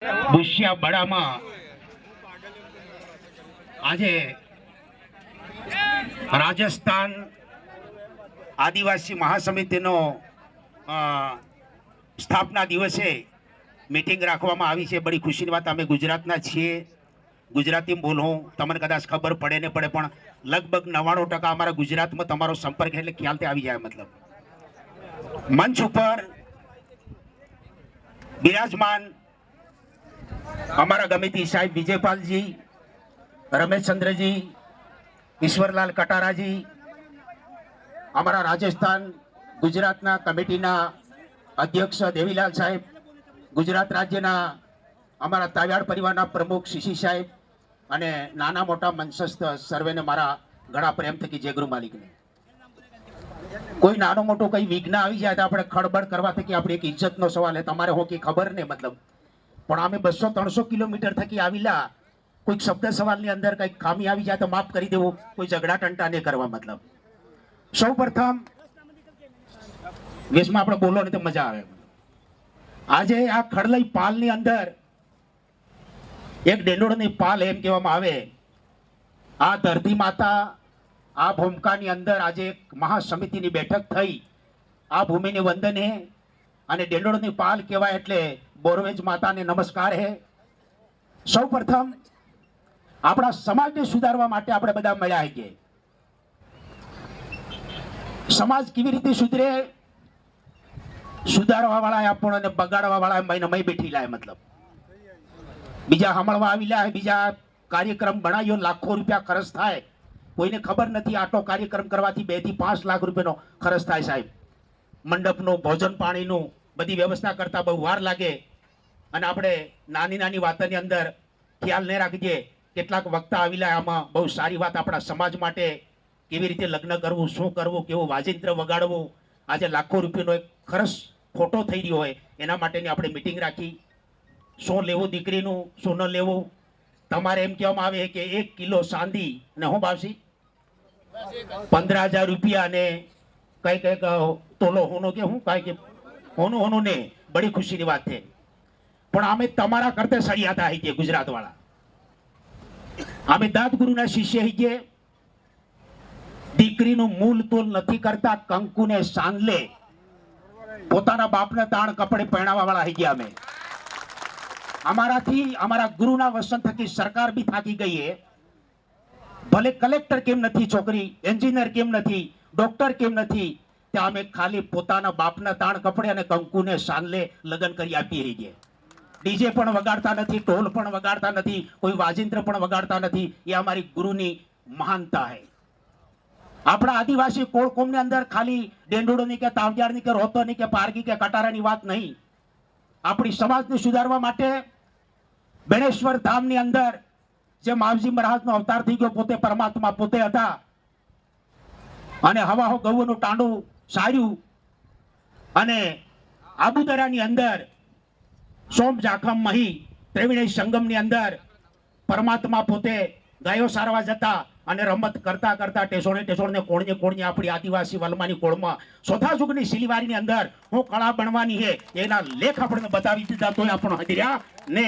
બુશિયાબડામાં આજે રાજસ્થાન આદિવાસી મહાસમિતિનો સ્થાપના દિવસે મીટિંગ રાખવામાં આવી છે। બડી ખુશીની વાત, અમે ગુજરાતના છીએ, ગુજરાતી બોલું, તમને કદાચ ખબર પડે ને પડે પણ લગભગ 99% અમારા ગુજરાતમાં તમારો સંપર્ક એટલે ખ્યાલથી આવી જાય। મતલબ મંચ ઉપર બિરાજમાન हमारा गमिती साहिब विजयपाल जी, रमेश चंद्र जी, ईश्वरलाल कटारा जी, हमारा राजस्थान गुजरात कमिटी अध्यक्ष देवीलाल साहेब, गुजरात राज्य हमारा ताव्याड़ परिवार प्रमुख शिशी साहेब अने नाना मोटा मंचस्थ सर्वे ने मारा घणा प्रेम थकी जय गुरु मालिक ने। कोई नानो मोटो कई विघ्न आई जाए तो आपणे खड़बड़ करवा थकी आपणी एक इज्जतनो सवाल है। तमारे हो कि खबर ने मतलब पण आमे 200-300 किलोमीटर थकी आविला, कोई शब्द सवाल ની અંદર કઈ ખામી આવી જાય તો માફ કરી દેવું, કોઈ ઝઘડા ટંટા ન કરવા। મતલબ સૌપ્રથમ વેશમાં આપણે બોલો ને તો મજા આવે। આજે આ ખડલઈ પાલની અંદર એક ડેંડોળની પાલ એમ કહેવામાં આવે, આ ધરતી માતા આ ભૂમકાની અંદર આજે એક મહાસમિતિની બેઠક થઈ। આ ભૂમિને વંદન હે અને ડેંડોળની પાલ કહેવાય એટલે बोरवेज माता ने नमस्कार है। सौ प्रथम अपना समाज ने सुधारवा माटे आपणे बधा मळ्या छे। समाज केवी रीते सुधरे, सुधारवा वाळा आपणे बगाड़वा वाळा महीने मही बेठी लाय। मतलब बीजा हमळवा आविला, बीजा कार्यक्रम बनाव्यो, लाखों रुपया खर्च थाय, कोईने खबर नथी आटलो कार्यक्रम करवाथी 2 થી 5 लाख रुपयानो खर्च थाय। साहेब मंडपनो, भोजन पाणीनो बधी व्यवस्था करता बहु वार लागे અને આપણે નાની નાની વાતની અંદર ખ્યાલ ન રાખીએ। કેટલાક વક્તા આવેલા, આમાં બહુ સારી વાત આપણા સમાજ માટે કેવી રીતે લગ્ન કરવું, શું કરવું, કેવું વાજિંત્ર વગાડવું, આજે લાખો રૂપિયાનો એક ખર્ચ ખોટો થઈ રહ્યો હોય એના માટેની આપણે મીટિંગ રાખી। શું લેવું દીકરીનું, શું ન લેવું, તમારે એમ કહેવામાં આવે કે 1 કિલો ચાંદી અને હું ભાવશી 15,000 રૂપિયા અને કઈ કઈ તોલો હોનો કે હું કઈ કે હોનું હોનું ને, બડી ખુશીની વાત છે। પણ અમે તમારા કરતે સળિયાતા હઈએ ગુજરાત વાળા, અમે દાદ ગુરુના શિષ્ય હઈએ। દીકરીનું મૂલ તોલ નથી કરતા, કંકુને સાંદલે પોતાના બાપને તાણ કપડે પહેણાવા વાળા હઈએ। અમે અમારાથી અમારા ગુરુના વસન થકી સરકાર બી થાકી ગઈ है। ભલે કલેક્ટર કેમ નથી છોકરી, એન્જિનિયર કેમ નથી, ડોક્ટર કેમ નથી, ત્યાં અમે ખાલી પોતાના બાપના તાણ કપડે અને કંકુને સાંદલે લગ્ન કરી આપી રહીએ। डीजे पण वगाड़ता नहीं, टोल पण वगाड़ता नहीं, कोई वाजिंत्र पण वगाड़ता नहीं। ये हमारी गुरुनी महानता है। अपना आदिवासी कोळ कोम ने अंदर खाली डेंडोड़ोनी के तावजाड़नी के रोतोनी के पारगी के कटारानी बात नहीं। अपनी समाज ने सुधारवा माटे बेणेश्वर धाम नी अंदर जे मावजी महाराज नो अवतार थी गयो, पोते परमात्मा पोते हता अने हवा हो गौनु टांडू सार्યું अने आबुदरानी अंदर सोम जाखम मही त्रिवेणी संगम नी अंदर परमात्मा पोते गायो सारवा जता अने रमत करता करता टेसोणे टेसोणे कोणने कोणने आपणी आदिवासी वलमानी कोळमा सोथा जुगनी सिलीवारी नी अंदर हूँ कला बनवानी है एना लेख आपणे बतावी दीधा तोय आपण हदर्या ने।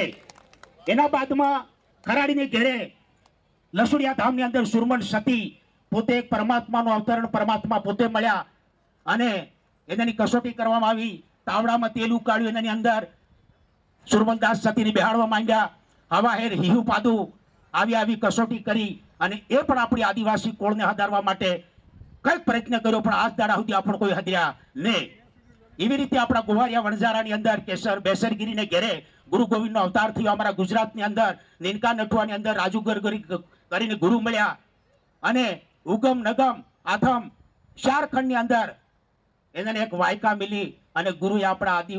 एना बादमां खराड़ी ने घेरे लसुड़िया धाम नी अंदर सुरमन सती पोते एक परमात्मानो अवतरण परमात्मा पोते मळ्या अने एनानी कसोटी करवामां आवी। तावडामां तेल उकाळ्युं, एनानी अंदर सुरमलदास सती ने बेहाड़वा मांड्या, हवा हेर हिहू पादू आवी आवी कसोटी करी अने ए पण आपणी आदिवासी कोळने हदारवा माटे कई प्रयत्न कर्यो, पण आज दाड़ा सुधी आपण कोई हदर्या ने। एवी रीते आपणा गोवारिया वणजारानी अंदर केसर बेसरगिरी ने घेरे गुरु गोविंद नो अवतार थयो। अमरा गुजरातनी अंदर नीनका नठवानी अंदर राजू गरगरी करीने गुरु मळ्या अने उगम नगम आथम 4 खंडनी अंदर एनाने एक वायका मिली अने गुरु आपणा आदि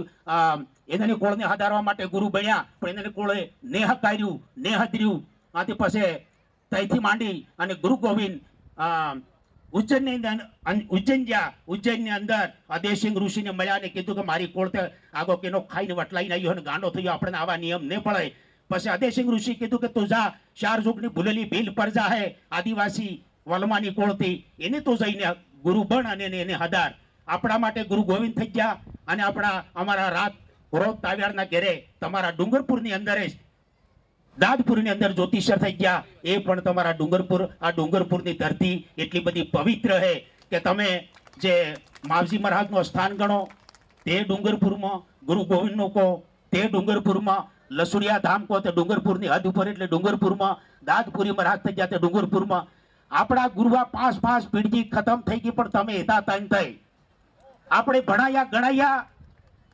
एनानी कोळने हदारवा माटे गुरु बन्या, पण एनानी कोळे नेह कर्યું, नेह हदर्યું। आथी पछे तईथी मांडी अने गुरु गोविंद उज्जैन ज्या उज्जैन अंदर अदेसिंग ऋषि ने मळ्या ने कीधुं के मारी कोळ ते आगो केनो खाईने वटलाईने आव्यो अने गांडो थयो, आपणे आवा नियम ने पळाय। पछी अदेसिंग ऋषि कीधुं के तुझा 4 जुगनी भूलेली भील परजा है आदिवासी वलमानी कोळथी एने तो जईने गुरु बन अने एने हदार। આપણા માટે ગુરુ ગોવિંદ થઈ ગયા અને આપણા અમારા રાત રોજ તાવ્યારના ઘેરે તમારા ડુંગરપુરની અંદર જ દાદપુરની અંદર જ્યોતિષર થઈ ગયા. એ પણ તમારા ડુંગરપુર, આ ડુંગરપુરની ધરતી એટલી બધી પવિત્ર છે કે તમે જે માવજી મહારાજનું સ્થાન ગણો તે ડુંગરપુરમાં, ગુરુ ગોવિંદનું કહો તે ડુંગરપુરમાં, લસુડિયા ધામ કહો તે ડુંગરપુરની હદ ઉપર એટલે ડુંગરપુરમાં, દાદપુરી મહારાજ થઈ ગયા તે ડુંગરપુરમાં. આપણા ગુરુવા 5 પેઢી ખતમ થઈ ગઈ પણ તમે હેતા તાન થઈ. આપણે ભણાયા ગણાયા,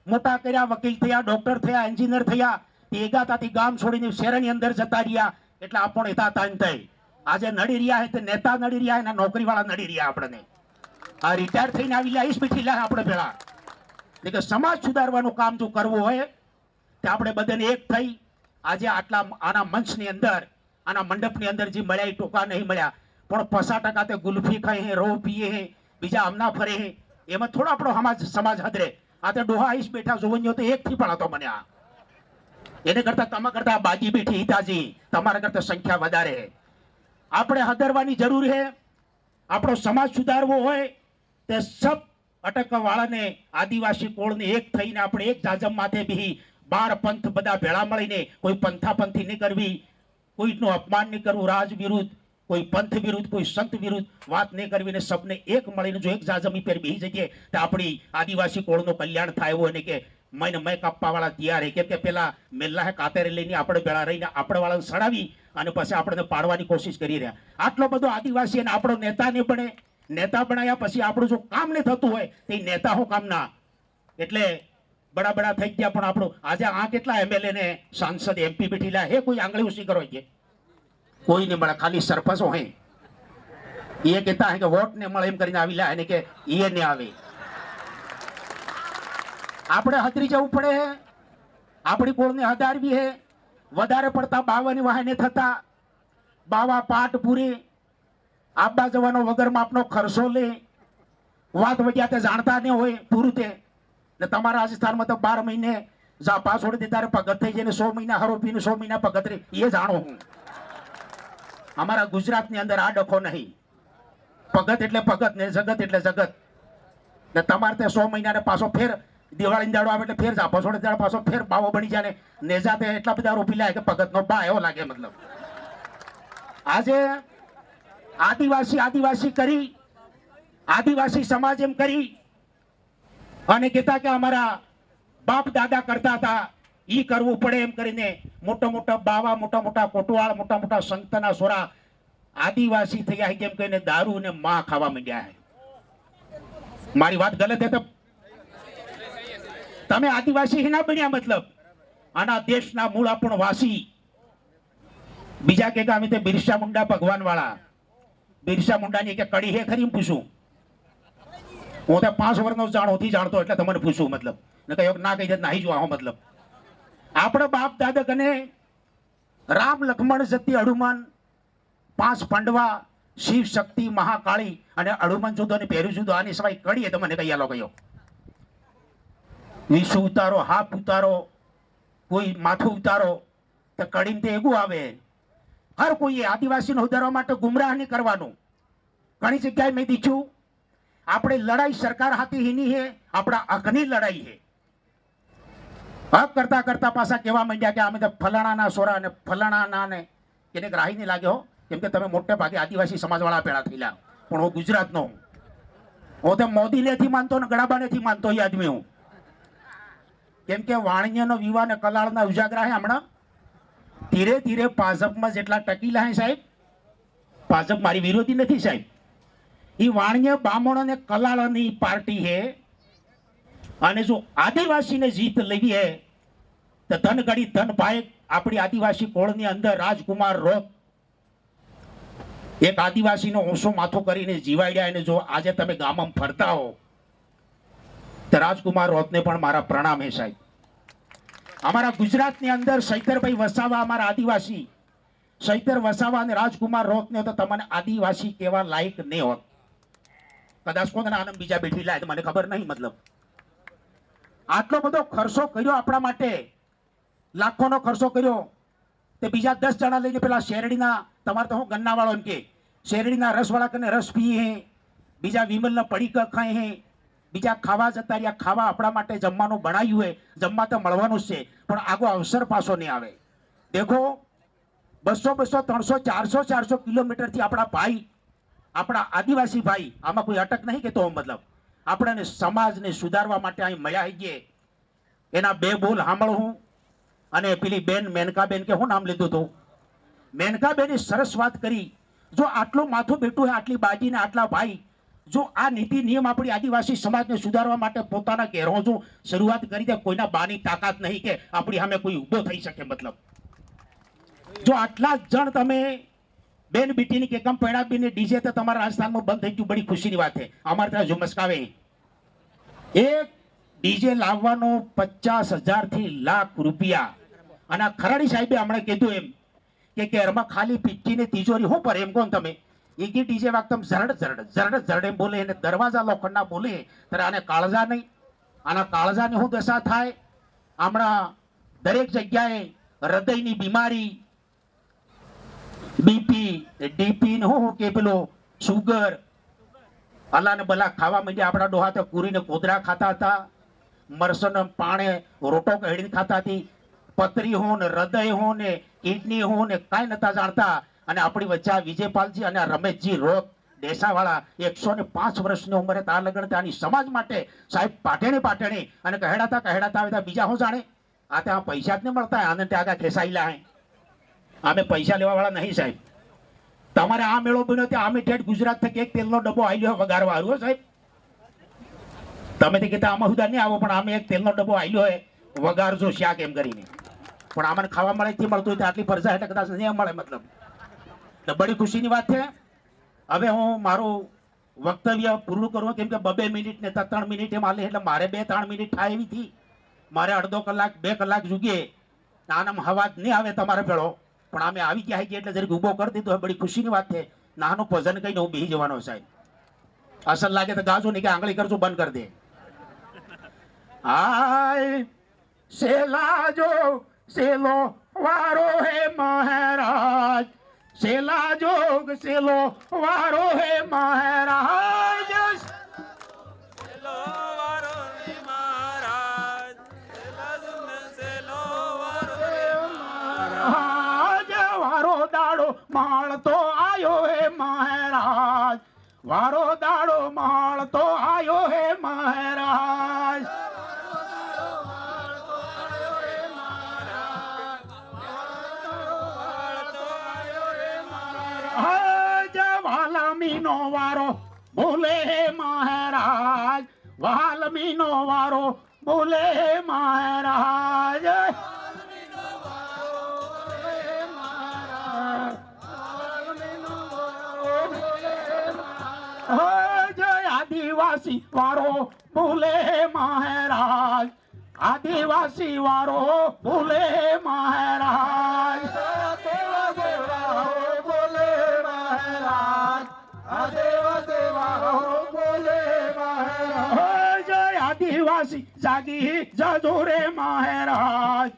મોટા કર્યા, વકીલ થયા, ડોક્ટર થયા, એન્જિનિયર થયા, તે એગાતાથી ગામ છોડીને શહેરની અંદર જતા રહ્યા એટલે આપણે હેતા તાન થઈ. આજે નડી રહ્યા હે તે નેતા નડી રહ્યા, એના નોકરીવાળા નડી રહ્યા. આપણને આ રિટાયર થઈને આવી લા ઈસ પીઠી લા આપણે પેલા કે સમાજ સુધારવાનું કામ જો કરવું હોય તો આપણે બધાને એક થઈ આજે આટલા આના મંચની અંદર, આના મંડપની અંદર જે મળ્યા એ ટોકા નહીં મળ્યા, પણ 50% તે ગુલ્ફી ખાઈ હે, રો પીએ હે, બીજા આમના ફરે હે. એમાં થોડો આપણો સમાજ હદરે. આ તો ડોહા આઈશ બેઠા જોવણીઓ તો એક થી પણ હતો મને. આ એને કરતા તમે કરતા બાજી બેઠી હિતાજી, તમારા કરતા સંખ્યા વધારે. આપણે હદરવાની જરૂર છે. આપણો સમાજ સુધારવો હોય તે સબ અટકવા વાળાને, આદિવાસી કોળને એક થઈને આપણે એક જાજમ માથે બી 12 પંથ બધા ભેળા મળીને કોઈ પંથાપંથી નહીં કરવી, કોઈનું અપમાન નહીં કરવું, રાજ વિરુદ્ધ, કોઈ પંથ વિરુદ્ધ, કોઈ સંત વિરુદ્ધ વાત નહીં કરવી ને સબને એક મળીને જો એક જાજમી પર બેસી જઈએ તો આપણી આદિવાસી કોળનું કલ્યાણ થાય. એવું ને કે મેં કાપવા વાળા તૈયાર હે, કેમ કે પેલા મેલ્લા કાતરે લઈને આપણે ભેળા રહીને આપણે વાળાને સડાવી અને પછી આપણે પાડવાની કોશિશ કરી રહ્યા. આટલો બધો આદિવાસી અને આપણો નેતા નહીં બને, નેતા બનાવ્યા પછી આપણું જો કામ નહીં થતું હોય તો એ નેતા હો કામ ના. એટલે બડા બડા થઈ ગયા પણ આપણું આજે આ કેટલા એમએલએ ને સાંસદ MP બેઠેલા હે, કોઈ આંગળી ઉછી કરો છે? કોઈ નહીં મળે, ખાલી સરપંચો હે. એ કહેતા હે કે વોટ ને મળે એમ કરીને આવી લા એને કે એ ને આવે. આપણે હદરી જવું પડે હે, આપણી કોળને હદારવી હે. વધારે પડતા બાવાની વાહને થતા બાવા પાટ પૂરે, આપડા જવાનો વગર માપનો ખર્ચો લે, વાત વગ્યા તે જાણતા નહીં હોય પૂરું તે ને. તમારા રાજસ્થાનમાં તો 12 મહિને પાસ છોડી દે ત્યારે પગત થઈ જાય ને 100 મહિના હરોપીને 100 મહિના પગત રે. એ જાણો હું. અમારા ગુજરાતની અંદર આ ડખો નહીં. પગત એટલે પગત ને જગત એટલે જગત ને. તમારે તે 100 મહિનાને પાછો ફેર દિવાળી દાડો આવે એટલે ફેર જાપો છોડે ત્યારે પાછો ફેર બાવો બની જાય ને નેજાતે એટલા બધા રોપી લાગે કે પગતનો બા એવો લાગે. મતલબ આજે આદિવાસી કરી, આદિવાસી સમાજ એમ કરી અને કહેતા કે અમારા બાપ દાદા કરતા હતા ઈ કરવું પડે એમ કરીને મોટા મોટા બાવા, મોટા મોટા કોટવાળ, મોટા મોટા સંતના સોરા આદિવાસી થયા કેમ કહીને દારૂ ને માં ખાવા માંડ્યા છે. મારી વાત ગલત હે તો તમે આદિવાસી ના બન્યા. મતલબ આના દેશના મૂળ આપણ વાસી. બીજા કે અમે તે બિરસા મુંડા ભગવાન વાળા, બિરસા મુંડાની કે કડી હે ખરી પૂછું? હું તો 5 વર્ષનો જાણતો એટલે તમને પૂછું. મતલબ ને કયો ના કહી દે નાહી જો. મતલબ આપણે બાપ દાદા કને રામ લક્ષ્મણ સતી હનુમાન 5 પાંડવા, શિવ શક્તિ મહાકાળી અને હનુમાન જુદો ને પહેર્યું જુદો. આની સિવાય કડીએ તમને કઈ આલો કયો વિષુ ઉતારો, હાથ ઉતારો, કોઈ માથું ઉતારો તો કડીને તો એવું આવે. હર કોઈએ આદિવાસીને ઉધારવા માટે ગુમરાહ નહીં કરવાનું. ઘણી જગ્યાએ મેં દીધું આપણે લડાઈ સરકાર હાથી હીની હે, આપણા હકની લડાઈ હે. હક કરતા કરતા પાછા કહેવા માંડ્યા કે અમે તો ફલાણાના સોરા અને ફલાણાના ને એને ગ્રાહી નહીં લાગ્યો, કેમ કે તમે મોટે ભાગે આદિવાસી સમાજવાળા પેડા થયેલા. પણ હું ગુજરાતનો હું. હું તો મોદીને થી માનતો ને ગડાબાને થી માનતો એ આદમી હું. કેમ કે વાણિજ્યનો વિવાહ ને કલાળના ઉજાગરા હે. હમણાં ધીરે ધીરે ભાજપમાં જેટલા ટકીલા હે સાહેબ, ભાજપ મારી વિરોધી નથી સાહેબ, એ વાણિજ્ય બામણ અને કલાળની પાર્ટી હે. અને જો આદિવાસીને જીત લેવી હે તો ધન ગડી ધન ભાઈ આપણી આદિવાસી કોળની અંદર રાજકુમાર રોત એક આદિવાસીનો ઓછો માથો કરીને જીવાડ્યા. અને જો આજે તમે ગામમાં ફરતા હો તો રાજકુમાર રોતને પણ મારા પ્રણામ હે સાહેબ. અમારા ગુજરાતની અંદર સૈતરભાઈ વસાવા અમારા આદિવાસી, સૈતર વસાવા અને રાજકુમાર રોતને તો તમને આદિવાસી કેવા લાયક નહીં હોત. કદાચ કોને આનંદ બીજા બેઠી લાય મને ખબર નહીં. મતલબ આટલો બધો ખર્ચો કર્યો આપણા માટે, લાખોનો ખર્ચો કર્યો તે બીજા 10 જણા લઈને પેલા શેરડીના, તમારે તો હું ગન્ના વાળો એમ કે શેરડીના રસ વાળા કને રસ પીએ હે, બીજા વિમલના પડીકા ખાય હે, બીજા ખાવા જતા રહ્યા, ખાવા આપણા માટે જમવાનું બનાવ્યું હોય, જમવા તો મળવાનું જ છે, પણ આગો અવસર પાછો નહીં આવે. દેખો 200 300 400 કિલોમીટરથી આપણા ભાઈ, આપણા આદિવાસી ભાઈ, આમાં કોઈ અટક નહીં કે તો મતલબ આપણને સમાજને સુધારવા માટે અહીં મળ્યા છીએ. એના બે બોલ સાંભળું. અને પેલી બેન મેનકાબેન કે હું નામ લીધું હતું, મેનકાબેને સરસ વાત કરી. જો આટલું માથું બેઠું હોય, આટલી બાજી ને આટલા ભાઈ, જો આ નીતિ નિયમ આપણી આદિવાસી સમાજને સુધારવા માટે પોતાના ઘેરો જો શરૂઆત કરી દે, કોઈના બાની તાકાત નહીં કે આપણી સામે કોઈ ઊભો થઈ શકે. મતલબ જો આટલા જણ તમે બેન બીટીની કે કમ પૈણાબીને ડીજે તો તમારા રાજસ્થાનમાં બંધ થઈ ગયું, બડી ખુશીની વાત છે. અમારે ત્યાં ઝુમસ્કાવે એક ડીજે લાવવાનો 50,000 થી લાખ રૂપિયા. અને ખરાડી સાહેબે હમણાં કીધું એમ કે ઘરમાં ખાલી પિચ્ચીને તિજોરી હું પર એમ કોણ તમે એકી ડીજે વાગતમ ઝરડ ઝરડ ઝરડ ઝરડ એમ બોલે, એને દરવાજા લોખંડના બોલે, ત્યારે આને કાળજા નહીં. આના કાળજાની શું દશા થાય? હમણાં દરેક જગ્યાએ હૃદયની બીમારી, બીપી ડીપી હું કે પેલો સુગર, અલા ને બલા ખાવા માંડ્યા. આપણા ડોહા તો કુરીને કોદરા ખાતા હતા, મરસન પાણે રોટો કહીને ખાતા હતી. પતરી હો ને હૃદય હો ને કિડની હો ને કાંઈ નતા જાણતા. અને આપણી વચ્ચે વિજયપાલજી અને રમેશજી રોત દેસાવાળા 105 વર્ષની ઉંમરે તાર લગણ ત્યાંની સમાજ માટે સાહેબ પાટણે અને કહેડાતા આવે બીજા હું જાણે. આ ત્યાં પૈસા જ નહીં મળતા, આને ત્યાં આગળ ખેસાયેલા હે. અમે પૈસા લેવા વાળા નહીં સાહેબ. તમારે આ મેળો બન્યો ત્યાં અમે ઠેઠ ગુજરાત થકી એક તેલનો ડબ્બો આલ્યો વગારવા આવ્યો સાહેબ. તમે તો કહેતા આમાં સુધા નહીં આવો, પણ અમે એક તેલનો ડબ્બો આલ્યો હોય વગારજો શાક એમ કરીને. પણ આમાં ખાવા મળે થી મળતું હોય તો આટલી પરજા એટલે કદાચ નહીં મળે. મતલબ તો બડી ખુશીની વાત છે. હવે હું મારું વક્તવ્ય પૂરું કરું, કેમ કે 2 મિનિટ ને 3 મિનિટ એમ હાલે, એટલે મારે 2-3 મિનિટ થાય એવી હતી. મારે અડધો કલાક 2 કલાક જુગીએ આનામ હવા નહીં આવે તમારે પેલો, પણ અમે આવી ગયા છીએ એટલે જરીક ઉભો કરી દીધો. બડી ખુશીની વાત છે. નાનું ભજન કહીને હું બેસી જવાનો સાહેબ. અસલ લાગે તો ગાજો નહીં કે આંગળી કરજો બંધ કરી દે. આય સેલા જો સેલો વારો હે મહારાજ, સેલા જોગ સેલો વારો હે મહારાજ, સેલો વારો હે મહારાજ, સેલા જોગ સેલો વારો હે મહારાજ. વારો દાડો માળ તો આયો હે મહારાજ, વારો દાડો માળ તો આયો હે મહારાજ. વાલ્મીનો વારો બોલે હે મહારાજ, વાલ્મીનો વારો બોલે હે મહારાજ. જય આદિવાસી વારો બોલે હે મહારાજ, આદિવાસી વારો બોલે હે મહારાજ. આદિવાસી જાગી જાજો રે મહારાજ,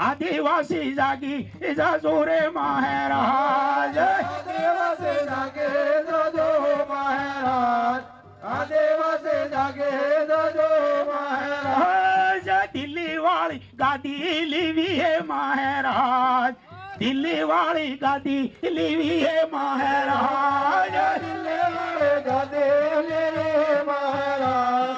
આદિવાસી જાગી જાજો રે મહારાજ. આદિવાસી જાગે જોજો મહારાજ, આદિવાસી જાગે જોજો મહારાજ. દિલ્હી વાળી ગાદી લીવી હે મહારાજ, દિલ્હી વાળી ગાદી લીવી હે મહારાજ. દિલ્હી વાળે ગાદે લેવે મહારાજ,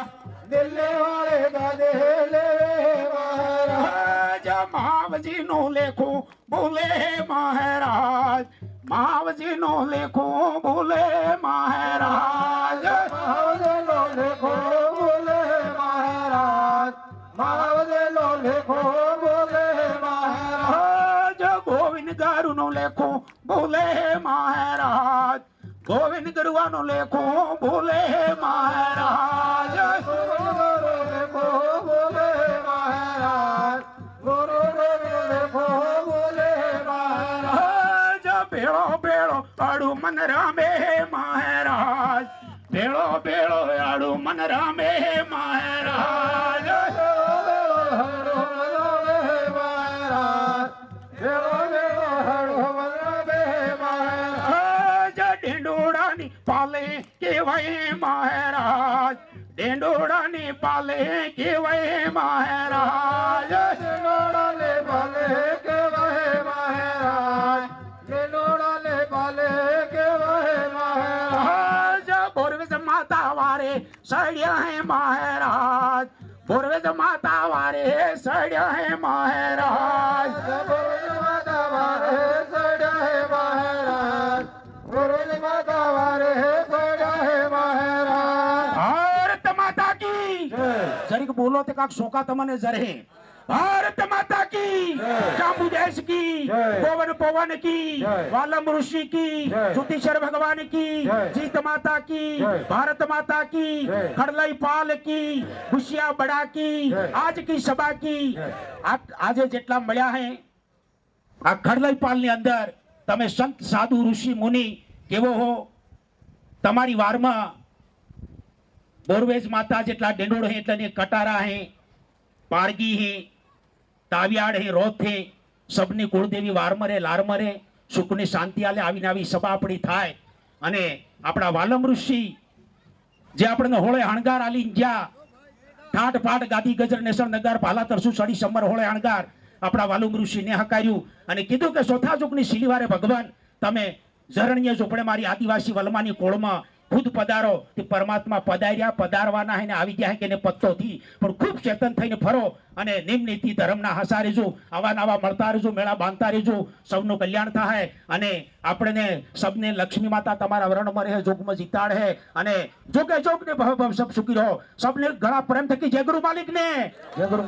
દિલ્હી વાળે ગાદે લેવે મહારાજ. માવજી નું લેખું બોલે હે મહારાજ, માવજી નું લેખું બોલે મહારાજ. માવજી નો લેખો બોલે મહારાજ, માવજી નો લેખો બોલે મહારાજ. ગોવિંદ ગારું નું લેખું બોલે મહારાજ, ગોવિંદ ગરવા નું લેખું બોલે મહારાજ. લેખો બોલે મહારાજ, ગુરુ લેખો બોલે મહારાજ. ભેળો ભેળો આડુ મન રામે મહારાજ, ભેળો ભેળો આડુ મન રામે મહારાજ. ઢીંડોળાની પાલે કેવાય મહારાજ, ડેંડોળાની પાલે કેવાય મહારાજ નિનોડાને ભલે કહેવાય મહારાજ નિનોડાને ભલે કહેવાય મહારાજ બોરવેજ માતા વારે સડ્યા હે મહારાજ બોરવેજ માતા વારે સડ્યા હે મહારાજ બોરજ માતા વારે સડ્યા હે મહારાજ બોરજ માતા વારે સડ્યા હે મહારાજ ભારત માતા કી જય જરીક બોલો તે કાક શોકા તમને જરે ભારત માતા કી જય. ચામુંડેશ કી જય. પવન પવન કી જય. વાલમ ऋषि की જય. ज्योतिषर भगवान की જય. जीत माता की જય. भारत माता की જય. खड़लई पाल की खुशिया बड़ा की જય. आज की सभा की જય. આજે જેટલા મળ્યા હે આ ખડલઈ પાલ ની અંદર તમે સંત સાધુ ઋષિ મુનિ કેવો હો તમારી વારમાં બોરવેજ માતા જેટલા ડેંડોળ હે એટલે કટારા હે પારગી હે તાવિયાડ હે રોથ હે સબની કુળદેવી વારમરે લારમરે સુખની શાંતિ આલે આવીને આવી સભા આપણી થાય અને આપણા વાલમ ઋષિ જે આપણને હોળે હણગાર આલી જ્યાં ઠાઠ ફાટ ગાદી ગજર નેસણ નગાર ભાલા તરસુ સડી સમર હોળે હણગાર આપણા વાલુમ ઋષિને હકાર્યું અને કીધું કે ચોથા યુગની શિલીવારે ભગવાન તમે ઝરણીય ઝૂંપડે મારી આદિવાસી વલમાની કોળમાં ખુદ પધારો તે પરમાત્મા પધાર્યા પધારવાના હે ને આવી ગયા હે કે ને પત્તો થી પણ ખૂબ ચેતન થઈને ફરો અને નિમ નીતિ ધર્મના હસા રહેજો આવા નવા મળતા રહેજો મેળા બાંધતા રહેજો સૌનું કલ્યાણ થાય અને આપણને સબને લક્ષ્મી માતા તમારા વરણમાં રહે જોગમાં જીતાડ હે અને જોગે જોગને ભવ ભવ સબ સુખી રહો સબને ઘણા પ્રેમ થકી જય ગુરુ માલિક ને જય ગુરુ